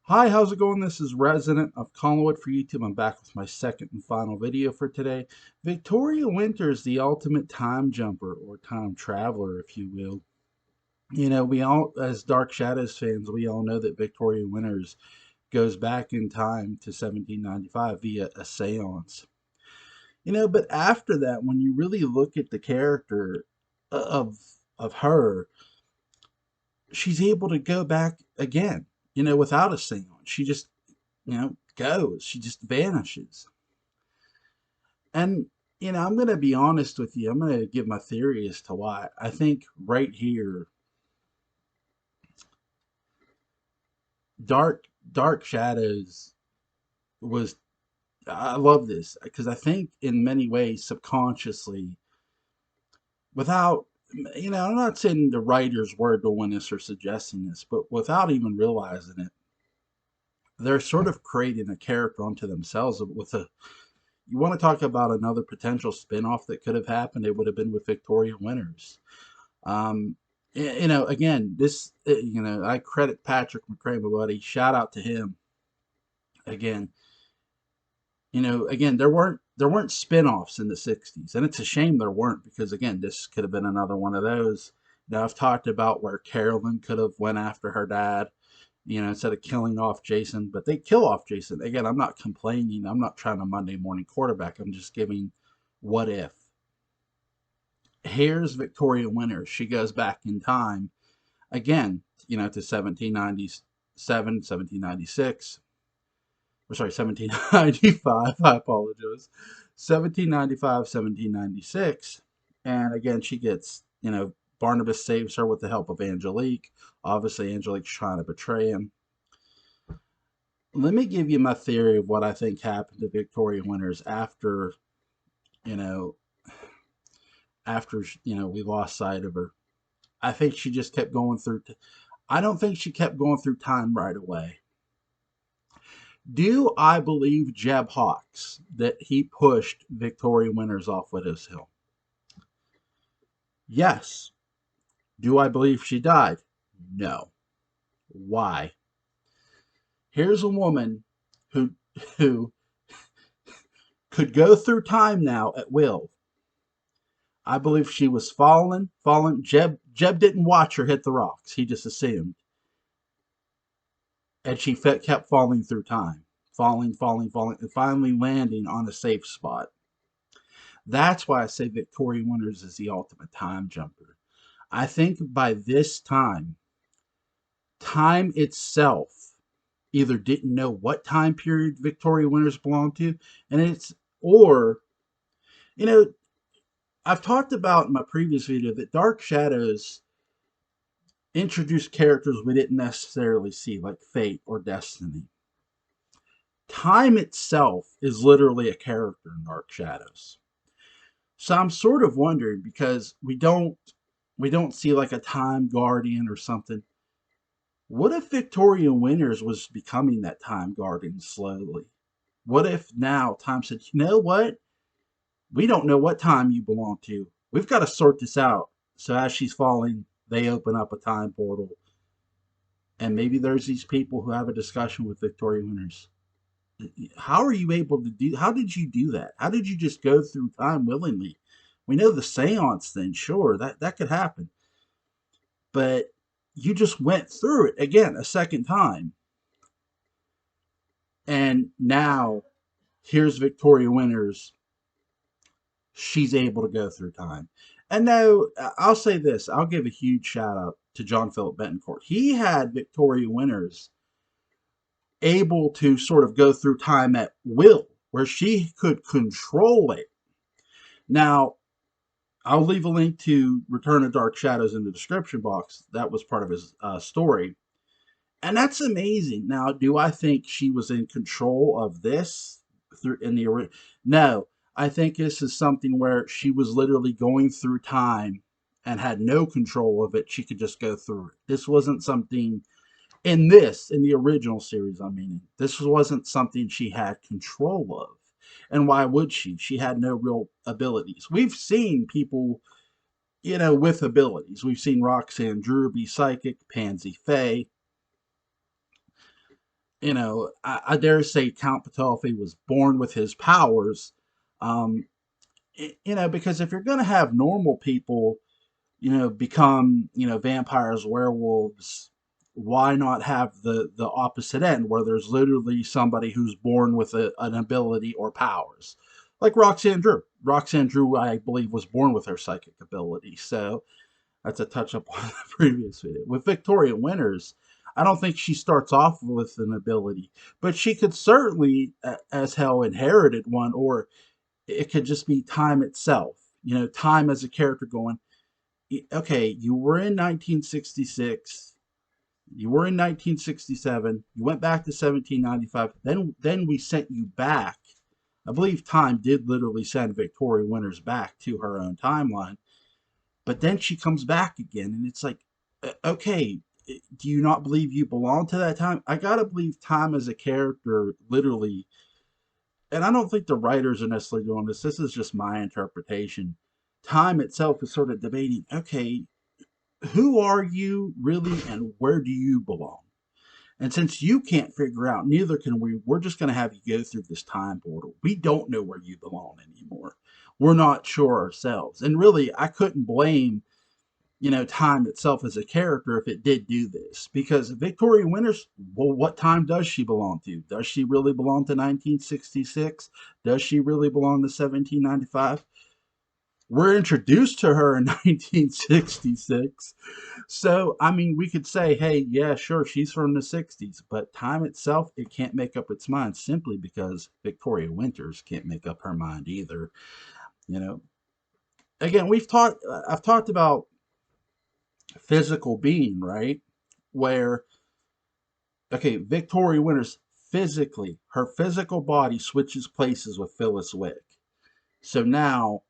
Hi, how's it going? This is Resident of Collinwood for YouTube. I'm back with my second and final video for today. Victoria Winters, the ultimate time jumper or time traveler, if you will. We all, as Dark Shadows fans, we all know that Victoria Winters goes back in time to 1795 via a seance. But after that, when you really look at the character of of her, she's able to go back again, without a seance. She just goes. She just vanishes. And, I'm going to be honest with you. I'm going to give my theory as to why. I think right here, Dark Shadows was, I love this because I think in many ways, subconsciously, without, I'm not saying the writers were doing this or suggesting this, but without even realizing it, they're sort of creating a character unto themselves with a you want to talk about another potential spin-off that could have happened, it would have been with Victoria Winters. Um, again, I credit Patrick McCray, my buddy. Shout out to him. Again, again, there weren't spin-offs in the '60s, and it's a shame there weren't because again, this could have been another one of those. I've talked about where Carolyn could have went after her dad, instead of killing off Jason, but they kill off Jason. Again, I'm not complaining. I'm not trying to Monday morning quarterback. I'm just giving what if. Here's Victoria Winters. She goes back in time again, to 1797, 1796. Or sorry, 1795. I apologize. 1795, 1796. And again, she gets, Barnabas saves her with the help of Angelique. Obviously, Angelique's trying to betray him. Let me give you my theory of what I think happened to Victoria Winters you know, after we lost sight of her. I think she just kept going through. I don't think she kept going through time right away. Do I believe Jeb Hawks that he pushed Victoria Winters off Widow's Hill? Yes. Do I believe she died? No. Why? Here's a woman who who could go through time now at will. I believe she was falling. Jeb didn't watch her hit the rocks. He just assumed, and she kept falling through time, falling, and finally landing on a safe spot. That's why I say Victoria Winters is the ultimate time jumper. I think by this time itself either didn't know what time period Victoria Winters belonged to, and or, you know, I've talked about in my previous video that Dark Shadows introduced characters we didn't necessarily see, like Fate or Destiny. Time itself is literally a character in Dark Shadows. So I'm sort of wondering because we don't see like a time guardian or something. What if Victoria Winters was becoming that time guardian slowly? What if now time said, you know what? We don't know what time you belong to. We've got to sort this out. So as she's falling, they open up a time portal. And maybe there's these people who have a discussion with Victoria Winters. How are you able to how did you do that? How did you just go through time willingly? We know the seance thing, sure, that could happen. But you just went through it again a second time. And now here's Victoria Winters. She's able to go through time. And no, I'll say this. I'll give a huge shout out to John Philip Betancourt. He had Victoria Winters able to sort of go through time at will, where she could control it. Now, I'll leave a link to Return of Dark Shadows in the description box. That was part of his story. And that's amazing. Now, do I think she was in control of this through in the No, I think this is something where she was literally going through time and had no control of it. She could just go through it. This wasn't something in the original series, I mean, this wasn't something she had control of. And why would she? She had no real abilities. We've seen people, with abilities. We've seen Roxanne Drew be psychic, Pansy Faye. I dare say Count Ptolemy was born with his powers. Um, because if you're going to have normal people, become, vampires, werewolves, why not have the opposite end where there's literally somebody who's born with an ability or powers? Like Roxanne Drew. Roxanne Drew, I believe, was born with her psychic ability. So that's a touch up on the previous video. With Victoria Winters, I don't think she starts off with an ability, but she could certainly, as hell, inherited one, or it could just be time itself. Time as a character going, okay, you were in 1966, you were in 1967, you went back to 1795, then we sent you back. I believe Time did literally send Victoria Winters back to her own timeline, but then she comes back again, and it's like, okay, do you not believe you belong to that time? I gotta believe Time as a character literally, and I don't think the writers are necessarily doing this. This is just my interpretation. Time itself is sort of debating, okay, who are you really, and where do you belong? And since you can't figure out, neither can we, we're just going to have you go through this time portal. We don't know where you belong anymore. We're not sure ourselves. And really, I couldn't blame, Time itself as a character if it did do this. Because Victoria Winters, well, what time does she belong to? Does she really belong to 1966? Does she really belong to 1795? We're introduced to her in 1966. So, I mean, we could say, hey, yeah, sure, she's from the 60s, but Time itself, it can't make up its mind simply because Victoria Winters can't make up her mind either. You know, again, I've talked about physical being, right? Where, okay, Victoria Winters physically, her physical body switches places with Phyllis Wick. So now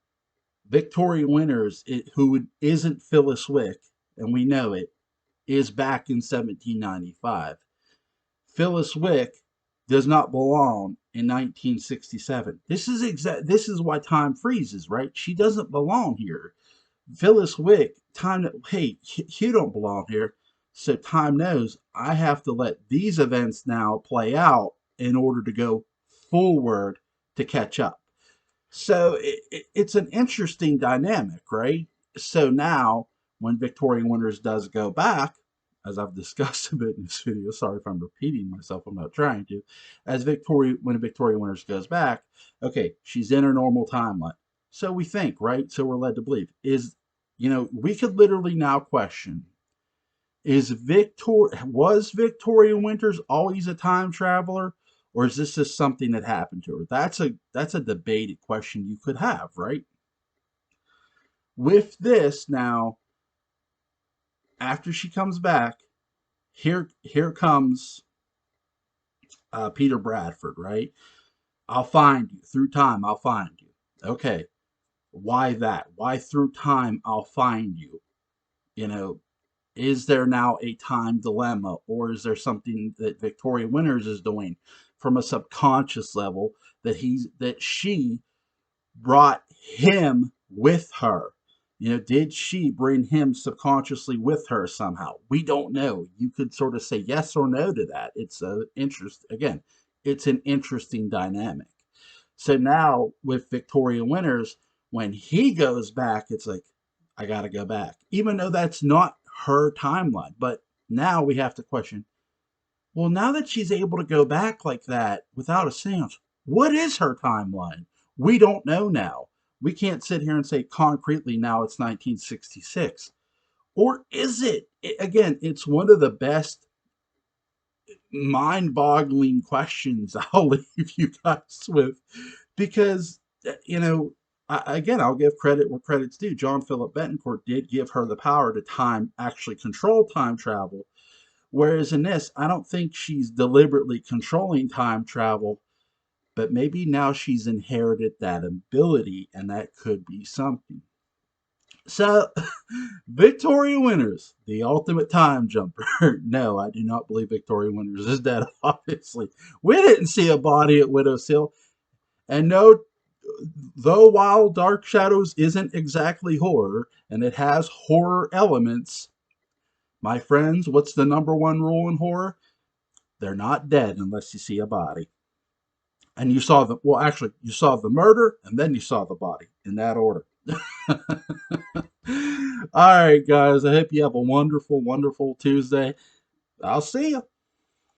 Victoria Winters, who isn't Phyllis Wick, and we know it, is back in 1795. Phyllis Wick does not belong in 1967. This is why time freezes, right? She doesn't belong here. Phyllis Wick, time, hey, you don't belong here. So time knows I have to let these events now play out in order to go forward to catch up. So it's an interesting dynamic, right? So now, when Victoria Winters does go back, as I've discussed a bit in this video, sorry if I'm repeating myself, I'm not trying to. When Victoria Winters goes back, okay, she's in her normal timeline. So we think, right? So we're led to believe we could literally now question: was Victoria Winters always a time traveler, or is this just something that happened to her? That's a debated question you could have, right? With this now, after she comes back, here comes Peter Bradford, right? I'll find you through time. I'll find you. Okay, why that? Why through time? I'll find you. You know, is there now a time dilemma, or is there something that Victoria Winters is doing from a subconscious level that she brought him with her? Did she bring him subconsciously with her somehow? We don't know. You could sort of say yes or no to that. It's a interest again. It's an interesting dynamic. So now with Victoria Winters, when he goes back, it's like, I got to go back, even though that's not her timeline. But now we have to question, well, now that she's able to go back like that without a seance, what is her timeline? We don't know now. We can't sit here and say concretely now it's 1966. Or is it? Again, it's one of the best mind boggling questions I'll leave you guys with because, again, I'll give credit where credit's due. John Philip Betancourt did give her the power to actually control time travel. Whereas in this, I don't think she's deliberately controlling time travel, but maybe now she's inherited that ability, and that could be something. So, Victoria Winters, the ultimate time jumper. No, I do not believe Victoria Winters is dead, obviously. We didn't see a body at Widow's Hill. And no, though while Dark Shadows isn't exactly horror, and it has horror elements, my friends, what's the number one rule in horror? They're not dead unless you see a body. And you saw the, well, actually, you saw the murder and then you saw the body in that order. All right, guys. I hope you have a wonderful, wonderful Tuesday. I'll see you.